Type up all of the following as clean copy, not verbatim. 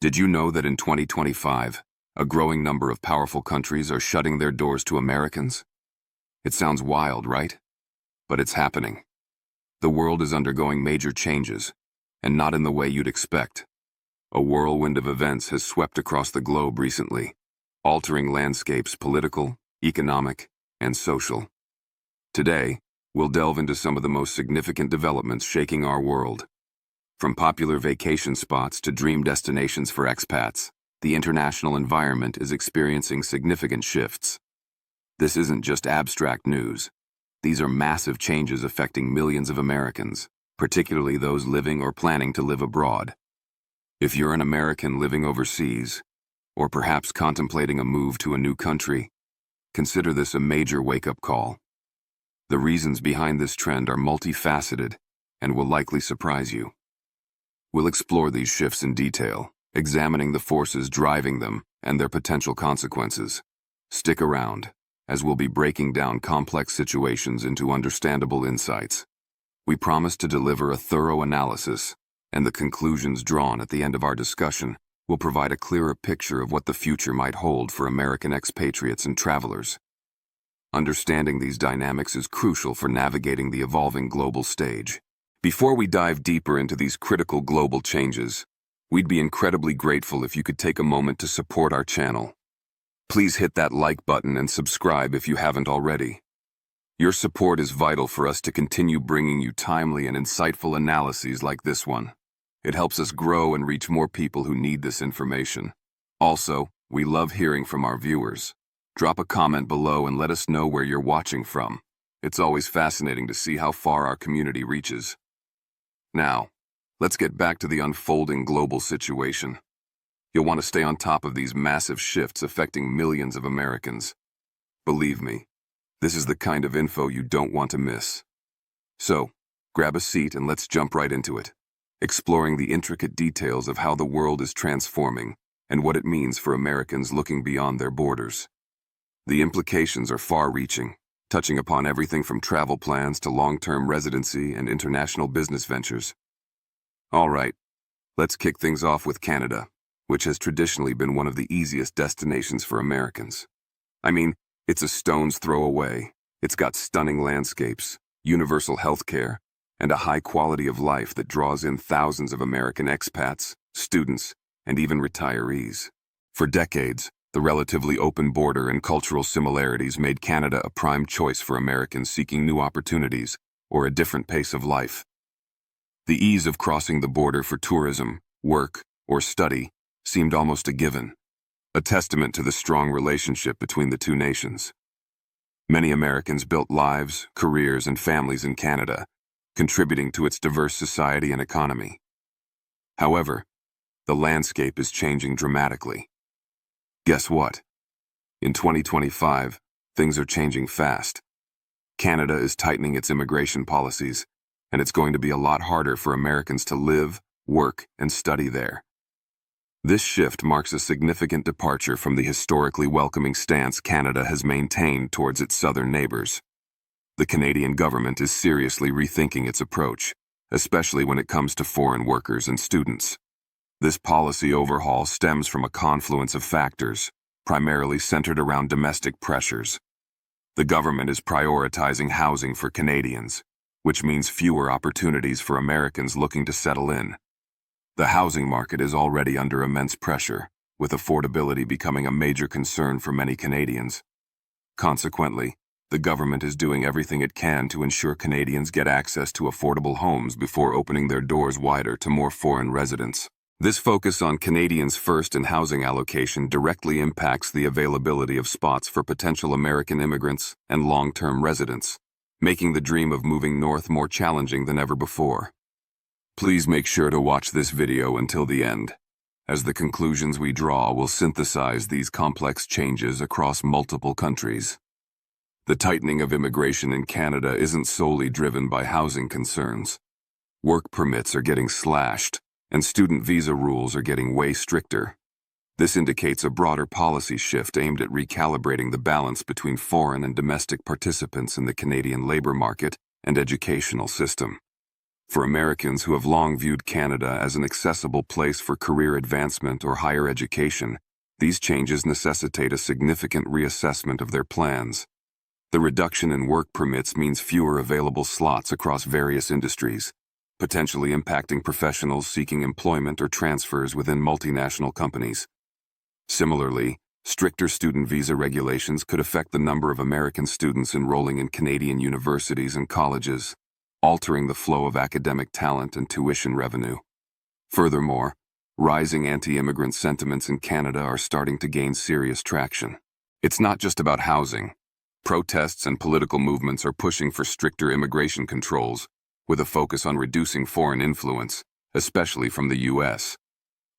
Did you know that in 2025, a growing number of powerful countries are shutting their doors to Americans? It sounds wild, right? But it's happening. The world is undergoing major changes, and not in the way you'd expect. A whirlwind of events has swept across the globe recently, altering landscapes political, economic, and social. Today, we'll delve into some of the most significant developments shaking our world. From popular vacation spots to dream destinations for expats, the international environment is experiencing significant shifts. This isn't just abstract news. These are massive changes affecting millions of Americans, particularly those living or planning to live abroad. If you're an American living overseas, or perhaps contemplating a move to a new country, consider this a major wake-up call. The reasons behind this trend are multifaceted and will likely surprise you. We'll explore these shifts in detail, examining the forces driving them and their potential consequences. Stick around, as we'll be breaking down complex situations into understandable insights. We promise to deliver a thorough analysis, and the conclusions drawn at the end of our discussion will provide a clearer picture of what the future might hold for American expatriates and travelers. Understanding these dynamics is crucial for navigating the evolving global stage. Before we dive deeper into these critical global changes, we'd be incredibly grateful if you could take a moment to support our channel. Please hit that like button and subscribe if you haven't already. Your support is vital for us to continue bringing you timely and insightful analyses like this one. It helps us grow and reach more people who need this information. Also, we love hearing from our viewers. Drop a comment below and let us know where you're watching from. It's always fascinating to see how far our community reaches. Now, let's get back to the unfolding global situation. You'll want to stay on top of these massive shifts affecting millions of Americans. Believe me, this is the kind of info you don't want to miss. So, grab a seat and let's jump right into it, exploring the intricate details of how the world is transforming and what it means for Americans looking beyond their borders. The implications are far-reaching, touching upon everything from travel plans to long-term residency and international business ventures. All right, let's kick things off with Canada, which has traditionally been one of the easiest destinations for Americans. I mean, it's a stone's throw away. It's got stunning landscapes, universal health care, and a high quality of life that draws in thousands of American expats, students, and even retirees. For decades, the relatively open border and cultural similarities made Canada a prime choice for Americans seeking new opportunities or a different pace of life. The ease of crossing the border for tourism, work, or study seemed almost a given, a testament to the strong relationship between the two nations. Many Americans built lives, careers, and families in Canada, contributing to its diverse society and economy. However, the landscape is changing dramatically. Guess what? In 2025, things are changing fast. Canada is tightening its immigration policies, and it's going to be a lot harder for Americans to live, work, and study there. This shift marks a significant departure from the historically welcoming stance Canada has maintained towards its southern neighbors. The Canadian government is seriously rethinking its approach, especially when it comes to foreign workers and students. This policy overhaul stems from a confluence of factors, primarily centered around domestic pressures. The government is prioritizing housing for Canadians, which means fewer opportunities for Americans looking to settle in. The housing market is already under immense pressure, with affordability becoming a major concern for many Canadians. Consequently, the government is doing everything it can to ensure Canadians get access to affordable homes before opening their doors wider to more foreign residents. This focus on Canadians first and housing allocation directly impacts the availability of spots for potential American immigrants and long-term residents, making the dream of moving north more challenging than ever before. Please make sure to watch this video until the end, as the conclusions we draw will synthesize these complex changes across multiple countries. The tightening of immigration in Canada isn't solely driven by housing concerns. Work permits are getting slashed, and student visa rules are getting way stricter. This indicates a broader policy shift aimed at recalibrating the balance between foreign and domestic participants in the Canadian labor market and educational system. For Americans who have long viewed Canada as an accessible place for career advancement or higher education, these changes necessitate a significant reassessment of their plans. The reduction in work permits means fewer available slots across various industries, potentially impacting professionals seeking employment or transfers within multinational companies. Similarly, stricter student visa regulations could affect the number of American students enrolling in Canadian universities and colleges, altering the flow of academic talent and tuition revenue. Furthermore, rising anti-immigrant sentiments in Canada are starting to gain serious traction. It's not just about housing. Protests and political movements are pushing for stricter immigration controls, with a focus on reducing foreign influence, especially from the U.S.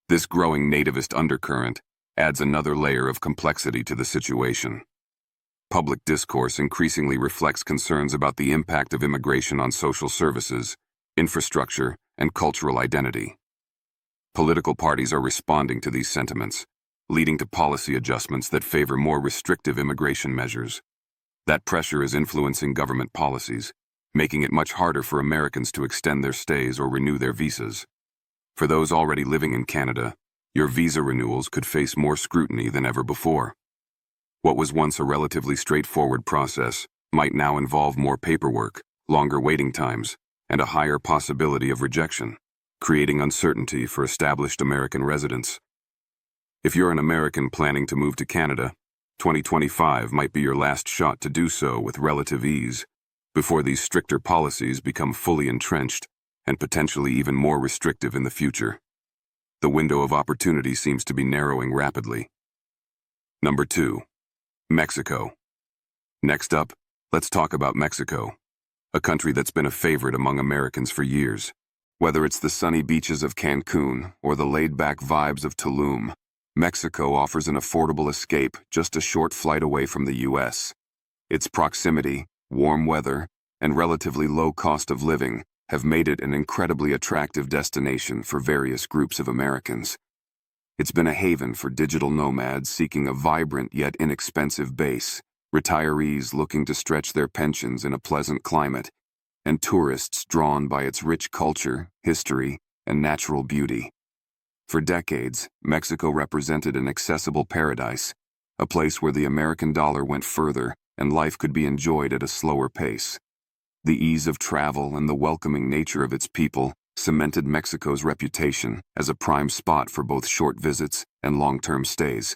This growing nativist undercurrent adds another layer of complexity to the situation. Public discourse increasingly reflects concerns about the impact of immigration on social services, infrastructure, and cultural identity. Political parties are responding to these sentiments, leading to policy adjustments that favor more restrictive immigration measures. That pressure is influencing government policies, making it much harder for Americans to extend their stays or renew their visas. For those already living in Canada, your visa renewals could face more scrutiny than ever before. What was once a relatively straightforward process might now involve more paperwork, longer waiting times, and a higher possibility of rejection, creating uncertainty for established American residents. If you're an American planning to move to Canada, 2025 might be your last shot to do so with relative ease, before these stricter policies become fully entrenched and potentially even more restrictive in the future. The window of opportunity seems to be narrowing rapidly. Number 2. Mexico. Next up, let's talk about Mexico, a country that's been a favorite among Americans for years. Whether it's the sunny beaches of Cancun or the laid-back vibes of Tulum, Mexico offers an affordable escape just a short flight away from the U.S. Its proximity, warm weather, and relatively low cost of living have made it an incredibly attractive destination for various groups of Americans. It's been a haven for digital nomads seeking a vibrant yet inexpensive base, retirees looking to stretch their pensions in a pleasant climate, and tourists drawn by its rich culture, history, and natural beauty. For decades, Mexico represented an accessible paradise, a place where the American dollar went further and life could be enjoyed at a slower pace. The ease of travel and the welcoming nature of its people cemented Mexico's reputation as a prime spot for both short visits and long-term stays.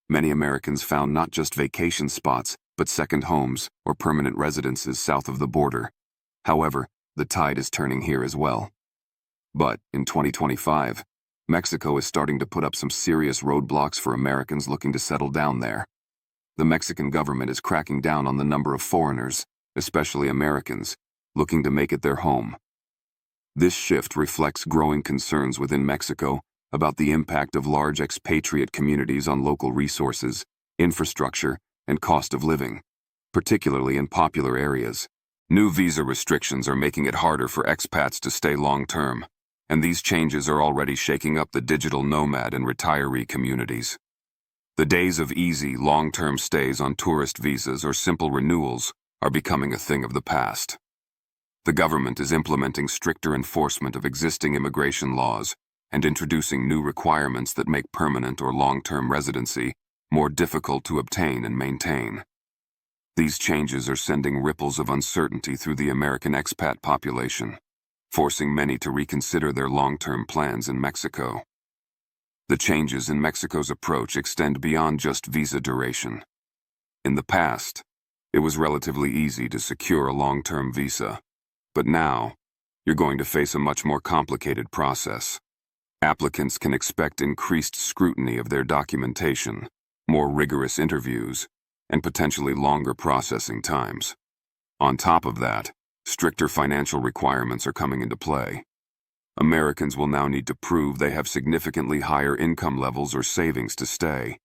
Many Americans found not just vacation spots, but second homes or permanent residences south of the border. However, the tide is turning here as well. But in 2025, Mexico is starting to put up some serious roadblocks for Americans looking to settle down there. The Mexican government is cracking down on the number of foreigners, especially Americans, looking to make it their home. This shift reflects growing concerns within Mexico about the impact of large expatriate communities on local resources, infrastructure, and cost of living, particularly in popular areas. New visa restrictions are making it harder for expats to stay long-term, and these changes are already shaking up the digital nomad and retiree communities. The days of easy, long-term stays on tourist visas or simple renewals are becoming a thing of the past. The government is implementing stricter enforcement of existing immigration laws and introducing new requirements that make permanent or long-term residency more difficult to obtain and maintain. These changes are sending ripples of uncertainty through the American expat population, forcing many to reconsider their long-term plans in Mexico. The changes in Mexico's approach extend beyond just visa duration. In the past, it was relatively easy to secure a long-term visa, but now, you're going to face a much more complicated process. Applicants can expect increased scrutiny of their documentation, more rigorous interviews, and potentially longer processing times. On top of that, stricter financial requirements are coming into play. Americans will now need to prove they have significantly higher income levels or savings to stay.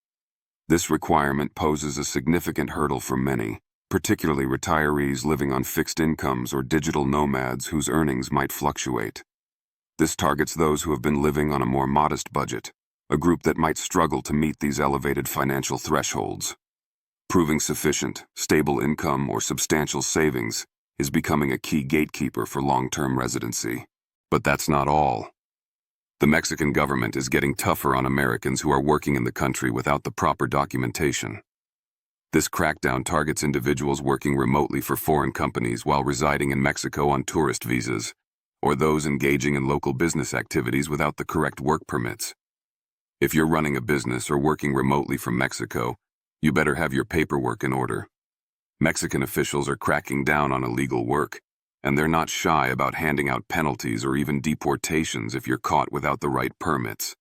This requirement poses a significant hurdle for many, particularly retirees living on fixed incomes or digital nomads whose earnings might fluctuate. This targets those who have been living on a more modest budget, a group that might struggle to meet these elevated financial thresholds. Proving sufficient, stable income or substantial savings is becoming a key gatekeeper for long-term residency. But that's not all. The Mexican government is getting tougher on Americans who are working in the country without the proper documentation. This crackdown targets individuals working remotely for foreign companies while residing in Mexico on tourist visas, or those engaging in local business activities without the correct work permits. If you're running a business or working remotely from Mexico, you better have your paperwork in order. Mexican officials are cracking down on illegal work, and they're not shy about handing out penalties or even deportations if you're caught without the right permits.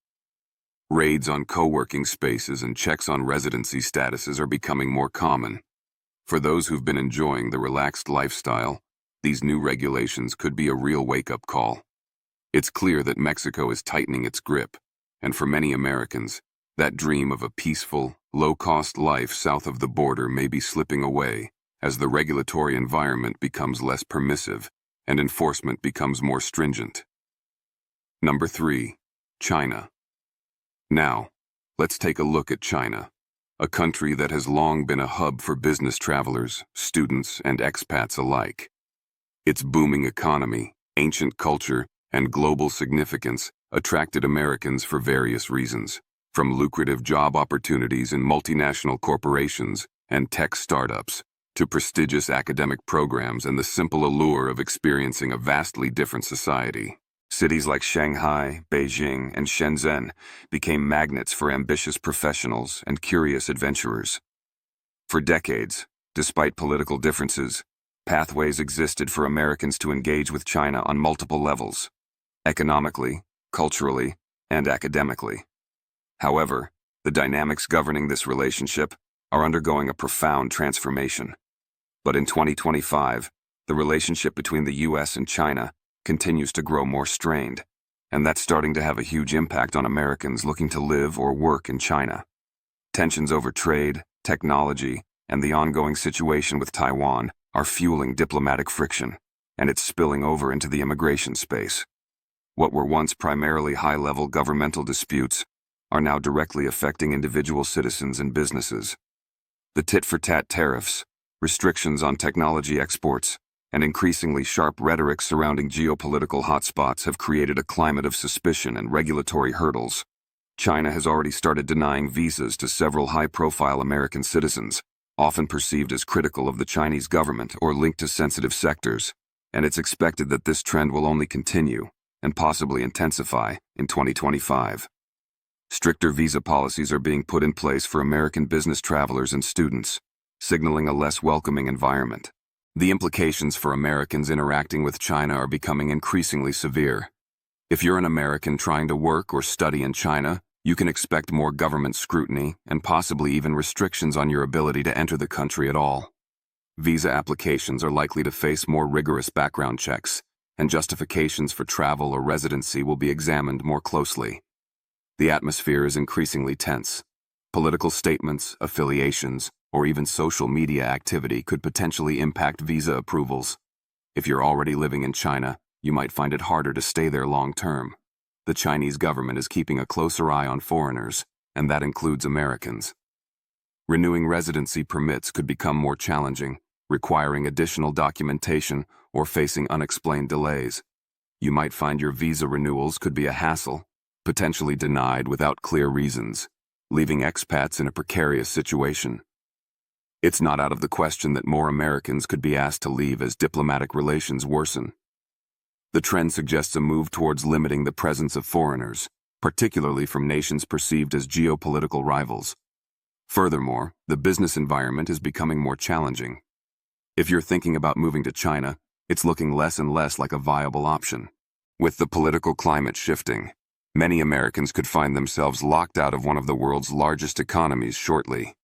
Raids on co-working spaces and checks on residency statuses are becoming more common. For those who've been enjoying the relaxed lifestyle, these new regulations could be a real wake-up call. It's clear that Mexico is tightening its grip, and for many Americans, that dream of a peaceful, low-cost life south of the border may be slipping away as the regulatory environment becomes less permissive and enforcement becomes more stringent. Number 3. China. Now, let's take a look at China, a country that has long been a hub for business travelers, students, and expats alike. Its booming economy, ancient culture, and global significance attracted Americans for various reasons, from lucrative job opportunities in multinational corporations and tech startups, to prestigious academic programs and the simple allure of experiencing a vastly different society. Cities like Shanghai, Beijing, and Shenzhen became magnets for ambitious professionals and curious adventurers. For decades, despite political differences, pathways existed for Americans to engage with China on multiple levels: economically, culturally, and academically. However, the dynamics governing this relationship are undergoing a profound transformation. But in 2025, the relationship between the U.S. and China continues to grow more strained, and that's starting to have a huge impact on Americans looking to live or work in China. Tensions over trade, technology, and the ongoing situation with Taiwan are fueling diplomatic friction, and it's spilling over into the immigration space. What were once primarily high-level governmental disputes are now directly affecting individual citizens and businesses. The tit-for-tat tariffs, restrictions on technology exports, and increasingly sharp rhetoric surrounding geopolitical hotspots have created a climate of suspicion and regulatory hurdles. China has already started denying visas to several high-profile American citizens, often perceived as critical of the Chinese government or linked to sensitive sectors, and it's expected that this trend will only continue and possibly intensify in 2025. Stricter visa policies are being put in place for American business travelers and students, signaling a less welcoming environment. The implications for Americans interacting with China are becoming increasingly severe. If you're an American trying to work or study in China, you can expect more government scrutiny and possibly even restrictions on your ability to enter the country at all. Visa applications are likely to face more rigorous background checks, and justifications for travel or residency will be examined more closely. The atmosphere is increasingly tense. Political statements, affiliations, or even social media activity could potentially impact visa approvals. If you're already living in China, you might find it harder to stay there long term. The Chinese government is keeping a closer eye on foreigners, and that includes Americans. Renewing residency permits could become more challenging, requiring additional documentation or facing unexplained delays. You might find your visa renewals could be a hassle, potentially denied without clear reasons, leaving expats in a precarious situation. It's not out of the question that more Americans could be asked to leave as diplomatic relations worsen. The trend suggests a move towards limiting the presence of foreigners, particularly from nations perceived as geopolitical rivals. Furthermore, the business environment is becoming more challenging. If you're thinking about moving to China, it's looking less and less like a viable option. With the political climate shifting, many Americans could find themselves locked out of one of the world's largest economies shortly.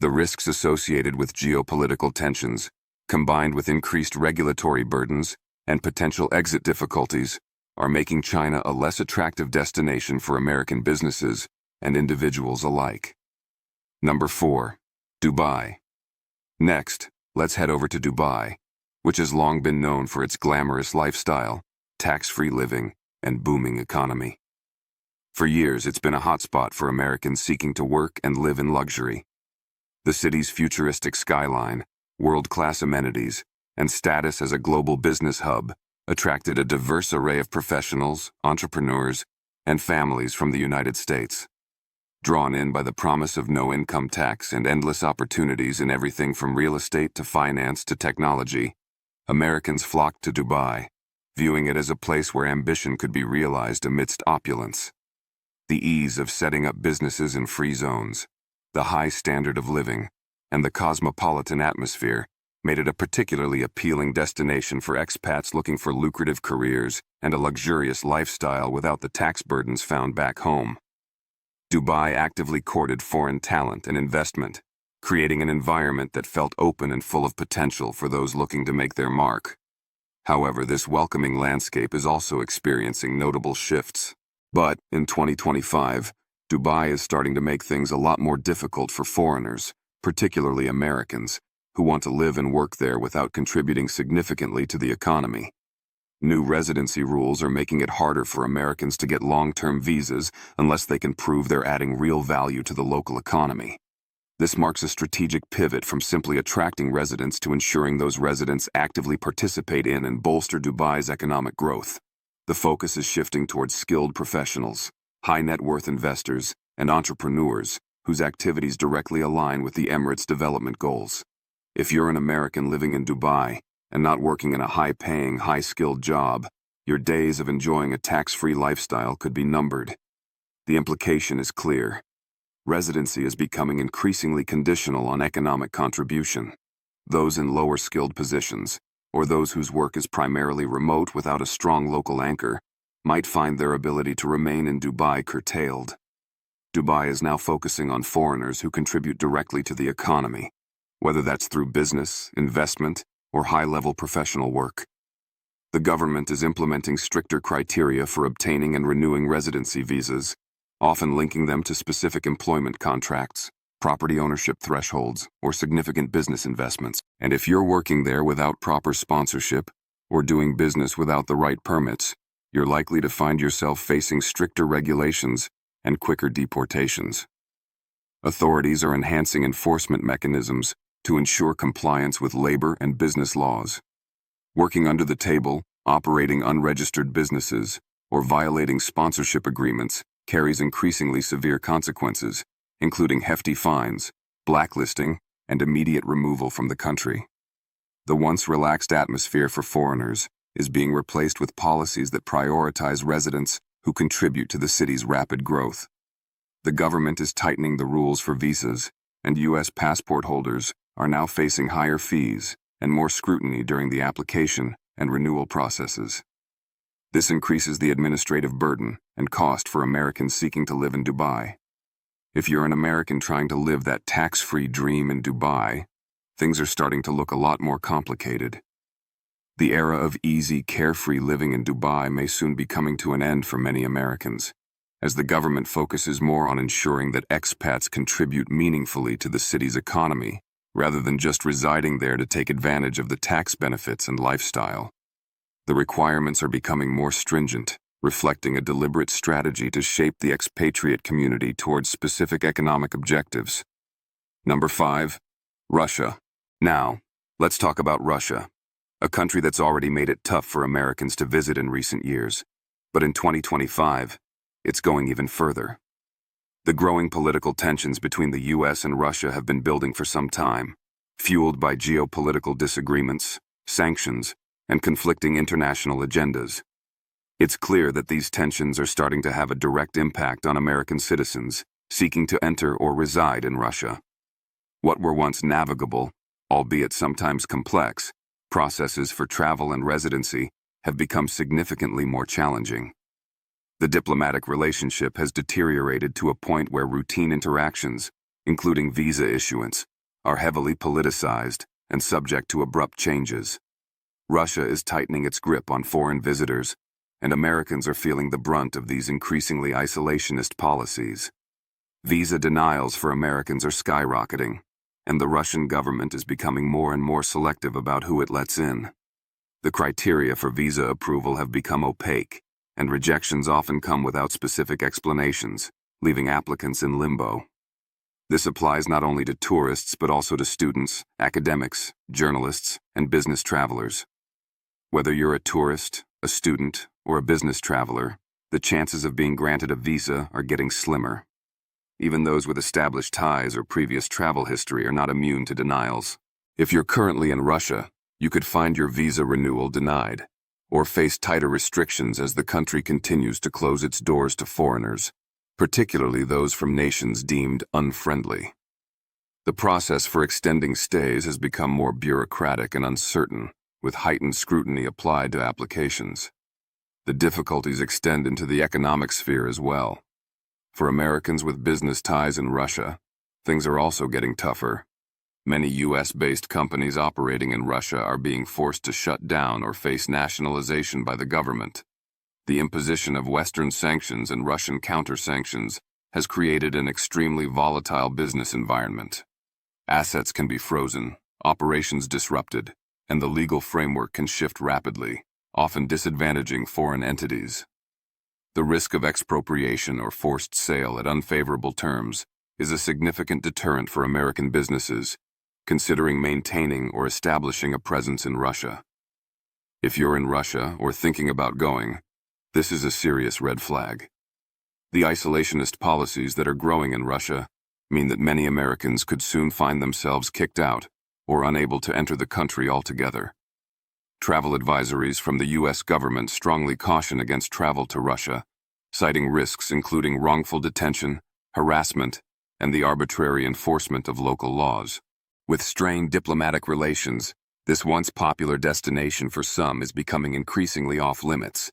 The risks associated with geopolitical tensions, combined with increased regulatory burdens and potential exit difficulties, are making China a less attractive destination for American businesses and individuals alike. Number 4. Dubai. Next, let's head over to Dubai, which has long been known for its glamorous lifestyle, tax-free living, and booming economy. For years, it's been a hotspot for Americans seeking to work and live in luxury. The city's futuristic skyline, world-class amenities, and status as a global business hub attracted a diverse array of professionals, entrepreneurs, and families from the United States. Drawn in by the promise of no income tax and endless opportunities in everything from real estate to finance to technology, Americans flocked to Dubai, viewing it as a place where ambition could be realized amidst opulence. The ease of setting up businesses in free zones, the high standard of living, and the cosmopolitan atmosphere made it a particularly appealing destination for expats looking for lucrative careers and a luxurious lifestyle without the tax burdens found back home. Dubai actively courted foreign talent and investment, creating an environment that felt open and full of potential for those looking to make their mark. However, this welcoming landscape is also experiencing notable shifts. But, in 2025, Dubai is starting to make things a lot more difficult for foreigners, particularly Americans, who want to live and work there without contributing significantly to the economy. New residency rules are making it harder for Americans to get long-term visas unless they can prove they're adding real value to the local economy. This marks a strategic pivot from simply attracting residents to ensuring those residents actively participate in and bolster Dubai's economic growth. The focus is shifting towards skilled professionals, high-net-worth investors, and entrepreneurs whose activities directly align with the Emirates' development goals. If you're an American living in Dubai and not working in a high-paying, high-skilled job, your days of enjoying a tax-free lifestyle could be numbered. The implication is clear. Residency is becoming increasingly conditional on economic contribution. Those in lower-skilled positions, or those whose work is primarily remote without a strong local anchor, might find their ability to remain in Dubai curtailed. Dubai is now focusing on foreigners who contribute directly to the economy, whether that's through business, investment, or high-level professional work. The government is implementing stricter criteria for obtaining and renewing residency visas, often linking them to specific employment contracts, property ownership thresholds, or significant business investments. And if you're working there without proper sponsorship or doing business without the right permits, you're likely to find yourself facing stricter regulations and quicker deportations. Authorities are enhancing enforcement mechanisms to ensure compliance with labor and business laws. Working under the table, operating unregistered businesses, or violating sponsorship agreements carries increasingly severe consequences, including hefty fines, blacklisting, and immediate removal from the country. The once relaxed atmosphere for foreigners is being replaced with policies that prioritize residents who contribute to the city's rapid growth. The government is tightening the rules for visas, and U.S. passport holders are now facing higher fees and more scrutiny during the application and renewal processes. This increases the administrative burden and cost for Americans seeking to live in Dubai. If you're an American trying to live that tax-free dream in Dubai, things are starting to look a lot more complicated. The era of easy, carefree living in Dubai may soon be coming to an end for many Americans, as the government focuses more on ensuring that expats contribute meaningfully to the city's economy, rather than just residing there to take advantage of the tax benefits and lifestyle. The requirements are becoming more stringent, reflecting a deliberate strategy to shape the expatriate community towards specific economic objectives. Number 5. Russia. Now, let's talk about Russia, a country that's already made it tough for Americans to visit in recent years. But in 2025, it's going even further. The growing political tensions between the U.S. and Russia have been building for some time, fueled by geopolitical disagreements, sanctions, and conflicting international agendas. It's clear that these tensions are starting to have a direct impact on American citizens seeking to enter or reside in Russia. What were once navigable, albeit sometimes complex, processes for travel and residency have become significantly more challenging. The diplomatic relationship has deteriorated to a point where routine interactions, including visa issuance, are heavily politicized and subject to abrupt changes. Russia is tightening its grip on foreign visitors, and Americans are feeling the brunt of these increasingly isolationist policies. Visa denials for Americans are skyrocketing, and the Russian government is becoming more and more selective about who it lets in. The criteria for visa approval have become opaque, and rejections often come without specific explanations, leaving applicants in limbo. This applies not only to tourists but also to students, academics, journalists, and business travelers. Whether you're a tourist, a student, or a business traveler, the chances of being granted a visa are getting slimmer. Even those with established ties or previous travel history are not immune to denials. If you're currently in Russia, you could find your visa renewal denied, or face tighter restrictions as the country continues to close its doors to foreigners, particularly those from nations deemed unfriendly. The process for extending stays has become more bureaucratic and uncertain, with heightened scrutiny applied to applications. The difficulties extend into the economic sphere as well. For Americans with business ties in Russia, things are also getting tougher. Many U.S.-based companies operating in Russia are being forced to shut down or face nationalization by the government. The imposition of Western sanctions and Russian counter-sanctions has created an extremely volatile business environment. Assets can be frozen, operations disrupted, and the legal framework can shift rapidly, often disadvantaging foreign entities. The risk of expropriation or forced sale at unfavorable terms is a significant deterrent for American businesses, considering maintaining or establishing a presence in Russia. If you're in Russia or thinking about going, this is a serious red flag. The isolationist policies that are growing in Russia mean that many Americans could soon find themselves kicked out or unable to enter the country altogether. Travel advisories from the U.S. government strongly caution against travel to Russia, citing risks including wrongful detention, harassment, and the arbitrary enforcement of local laws. With strained diplomatic relations, this once popular destination for some is becoming increasingly off-limits,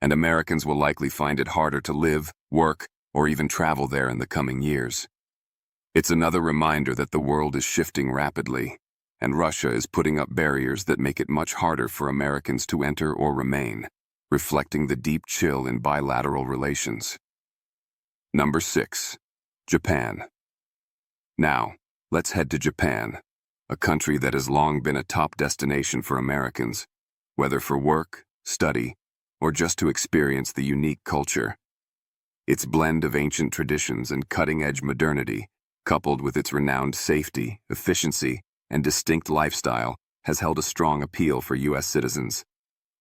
and Americans will likely find it harder to live, work, or even travel there in the coming years. It's another reminder that the world is shifting rapidly, and Russia is putting up barriers that make it much harder for Americans to enter or remain, reflecting the deep chill in bilateral relations. Number 6. Japan. Now, let's head to Japan, a country that has long been a top destination for Americans, whether for work, study, or just to experience the unique culture. Its blend of ancient traditions and cutting-edge modernity, coupled with its renowned safety, efficiency, and distinct lifestyle, has held a strong appeal for U.S. citizens.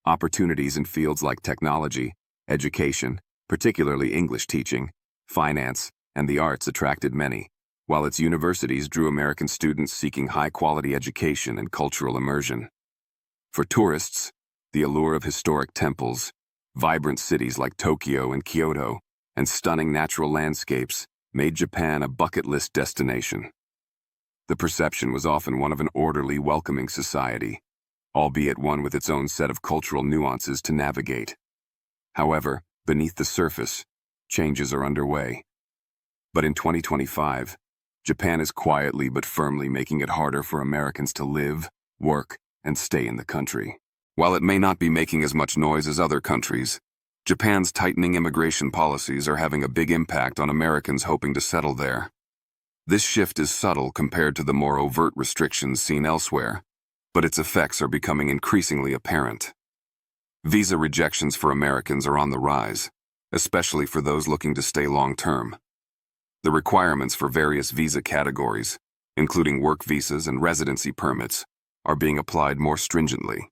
Opportunities in fields like technology, education, particularly English teaching, finance, and the arts attracted many, while its universities drew American students seeking high-quality education and cultural immersion. For tourists, the allure of historic temples, vibrant cities like Tokyo and Kyoto, and stunning natural landscapes made Japan a bucket list destination. The perception was often one of an orderly, welcoming society, albeit one with its own set of cultural nuances to navigate. However, beneath the surface, changes are underway. But in 2025, Japan is quietly but firmly making it harder for Americans to live, work, and stay in the country. While it may not be making as much noise as other countries, Japan's tightening immigration policies are having a big impact on Americans hoping to settle there. This shift is subtle compared to the more overt restrictions seen elsewhere, but its effects are becoming increasingly apparent. Visa rejections for Americans are on the rise, especially for those looking to stay long-term. The requirements for various visa categories, including work visas and residency permits, are being applied more stringently.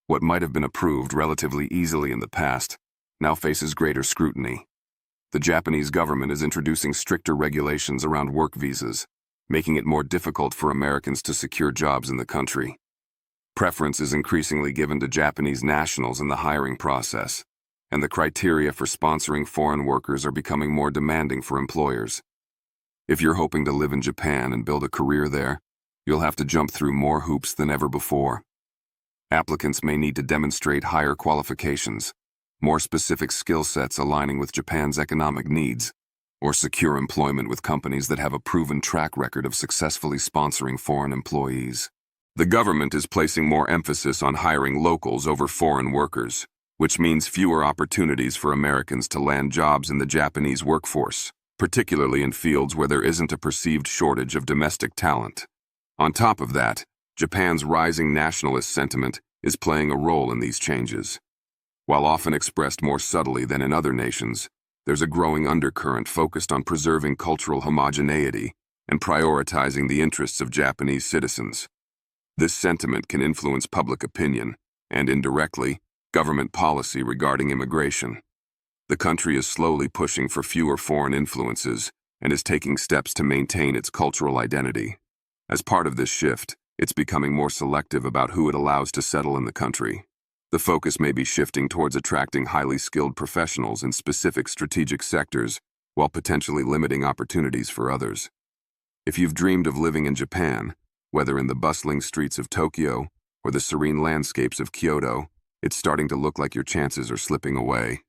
What might have been approved relatively easily in the past now faces greater scrutiny. The Japanese government is introducing stricter regulations around work visas, making it more difficult for Americans to secure jobs in the country. Preference is increasingly given to Japanese nationals in the hiring process, and the criteria for sponsoring foreign workers are becoming more demanding for employers. If you're hoping to live in Japan and build a career there, you'll have to jump through more hoops than ever before. Applicants may need to demonstrate higher qualifications, more specific skill sets aligning with Japan's economic needs, or secure employment with companies that have a proven track record of successfully sponsoring foreign employees. The government is placing more emphasis on hiring locals over foreign workers, which means fewer opportunities for Americans to land jobs in the Japanese workforce, particularly in fields where there isn't a perceived shortage of domestic talent. On top of that, Japan's rising nationalist sentiment is playing a role in these changes. While often expressed more subtly than in other nations, there's a growing undercurrent focused on preserving cultural homogeneity and prioritizing the interests of Japanese citizens. This sentiment can influence public opinion and indirectly, government policy regarding immigration. The country is slowly pushing for fewer foreign influences and is taking steps to maintain its cultural identity. As part of this shift, it's becoming more selective about who it allows to settle in the country. The focus may be shifting towards attracting highly skilled professionals in specific strategic sectors while potentially limiting opportunities for others. If you've dreamed of living in Japan, whether in the bustling streets of Tokyo or the serene landscapes of Kyoto, it's starting to look like your chances are slipping away.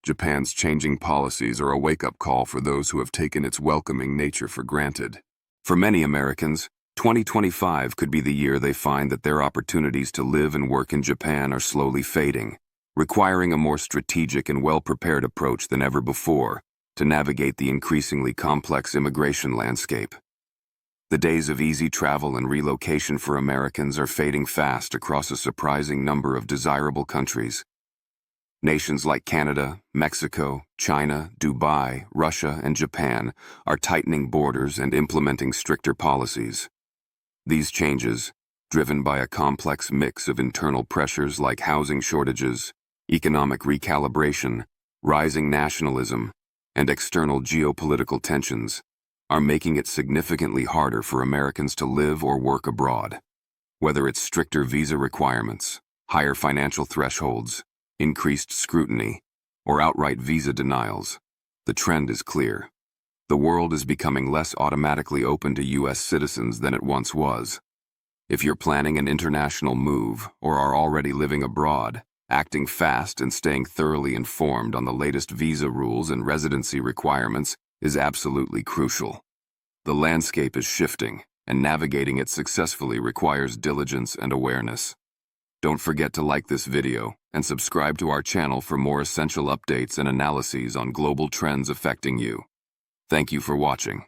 Japan's changing policies are a wake-up call for those who have taken its welcoming nature for granted. For many Americans, 2025 could be the year they find that their opportunities to live and work in Japan are slowly fading, requiring a more strategic and well-prepared approach than ever before to navigate the increasingly complex immigration landscape. The days of easy travel and relocation for Americans are fading fast across a surprising number of desirable countries. Nations like Canada, Mexico, China, Dubai, Russia, and Japan are tightening borders and implementing stricter policies. These changes, driven by a complex mix of internal pressures like housing shortages, economic recalibration, rising nationalism, and external geopolitical tensions, are making it significantly harder for Americans to live or work abroad. Whether it's stricter visa requirements, higher financial thresholds, increased scrutiny, or outright visa denials, the trend is clear. The world is becoming less automatically open to U.S. citizens than it once was. If you're planning an international move or are already living abroad, acting fast and staying thoroughly informed on the latest visa rules and residency requirements is absolutely crucial. The landscape is shifting, and navigating it successfully requires diligence and awareness. Don't forget to like this video and subscribe to our channel for more essential updates and analyses on global trends affecting you. Thank you for watching.